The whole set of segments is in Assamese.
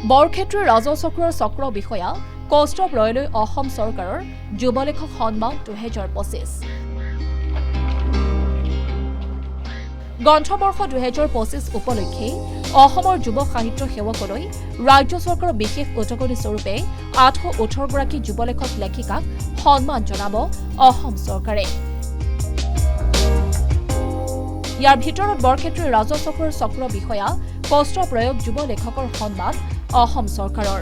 বৰক্ষেত্ৰীৰ ৰাজচক্ৰৰ চক্ৰ বিষয়া কৌস্তভ ৰয়লৈ অসম চৰকাৰৰ যুৱ লেখক সন্মান 2025। গ্ৰন্থবৰ্ষ 2025 উপলক্ষে অসমৰ যুৱ সাহিত্য সেৱকলৈ ৰাজ্য চৰকাৰৰ বিশেষ উদগনি স্বৰূপে 818 গৰাকী যুৱ লেখক লেখিকাক সন্মান জনাব অসম চৰকাৰে। ইয়াৰ ভিতৰত বৰক্ষেত্ৰীৰ ৰাজচক্ৰৰ চক্ৰ বিষয়া কৌস্তভ ৰয়ক যুৱ লেখকৰ সন্মান অসম চৰকাৰৰ।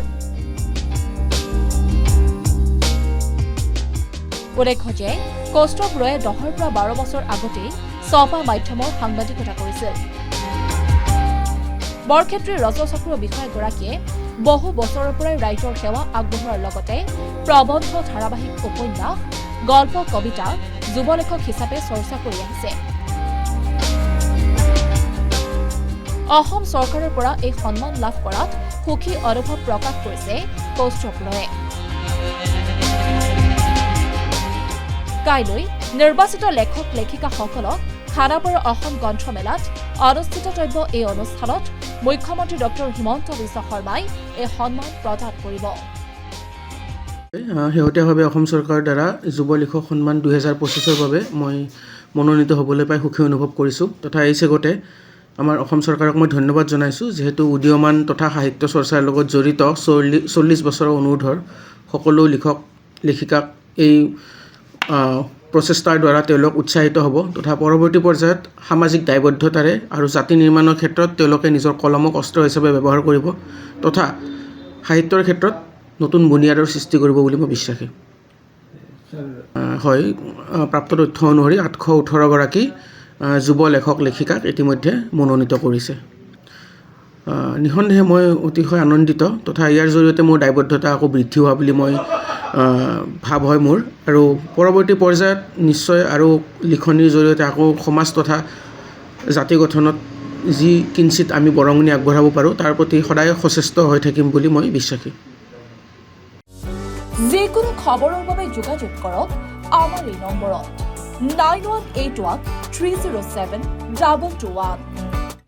উল্লেখ্য যে কৌস্তভ ৰয়ে 10 পৰা 12 বছৰ আগতেই ছপা মাধ্যমৰ সাংবাদিকতা কৰিছিল। বৰক্ষেত্ৰীৰ ৰাজচক্ৰ বিষয়াগৰাকীয়ে বহু বছৰৰ পৰাই ৰাইজৰ সেৱা আগবঢ়োৱাৰ লগতে প্ৰবন্ধ, ধাৰাবাহিক, উপন্যাস, গল্প, কবিতা, যুৱ লেখক হিচাপে চৰ্চা কৰি আহিছে। অসম চৰকাৰৰ পৰা এই সন্মান লাভ কৰাত সুখী অনুভৱ প্ৰকাশ কৰিছে কৌস্তভ ৰয়ে। কাইলৈ নিৰ্বাচিত লেখক লেখিকাসকলক খানাপাৰা অসম গ্ৰন্থমেলাত অনুষ্ঠিতব্য এই অনুষ্ঠানত মুখ্যমন্ত্ৰী ডক্টৰ হিমন্ত বিশ্ব শৰ্মাই এই সন্মান প্ৰদান কৰিব। শেহতীয়াভাৱে অসম চৰকাৰৰ দ্বাৰা যুৱ লেখক সন্মান 2025ৰ বাবে মই মনোনীত হ'বলৈ পাই সুখী অনুভৱ কৰিছোঁ তথা এই চেগতে আমাৰ অসম চৰকাৰক মই ধন্যবাদ জনাইছোঁ, যিহেতু উদীয়মান তথা সাহিত্য চৰ্চাৰ লগত জড়িত 40 বছৰৰ অনুৰ্ধৰ সকলো লেখক লেখিকাক এই প্ৰচেষ্টাৰ দ্বাৰা তেওঁলোক উৎসাহিত হ'ব তথা পৰৱৰ্তী পৰ্যায়ত সামাজিক দায়বদ্ধতাৰে আৰু জাতি নিৰ্মাণৰ ক্ষেত্ৰত তেওঁলোকে নিজৰ কলমক অস্ত্ৰ হিচাপে ব্যৱহাৰ কৰিব তথা সাহিত্যৰ ক্ষেত্ৰত নতুন বুনিয়াদৰ সৃষ্টি কৰিব বুলি মই বিশ্বাসী। হয়, প্ৰাপ্ত তথ্য অনুসৰি 818 গৰাকী যুৱ লেখক লেখিকাক ইতিমধ্যে মনোনীত কৰিছে। নিঃসন্দেহে মই অতিশয় আনন্দিত তথা ইয়াৰ জৰিয়তে মোৰ দায়বদ্ধতা আকৌ বৃদ্ধি হোৱা বুলি মই ভাৱ হয় মোৰ, আৰু পৰৱৰ্তী পৰ্যায়ত নিশ্চয় আৰু লিখনিৰ জৰিয়তে আকৌ সমাজ তথা জাতি গঠনত যি কিঞ্চিত আমি বৰঙণি আগবঢ়াব পাৰোঁ তাৰ প্ৰতি সদায় সচেষ্ট হৈ থাকিম বুলি মই বিশ্বাসী। যিকোনো খবৰৰ বাবে যোগাযোগ কৰক আমাৰ এই নম্বৰত 9181 307 221।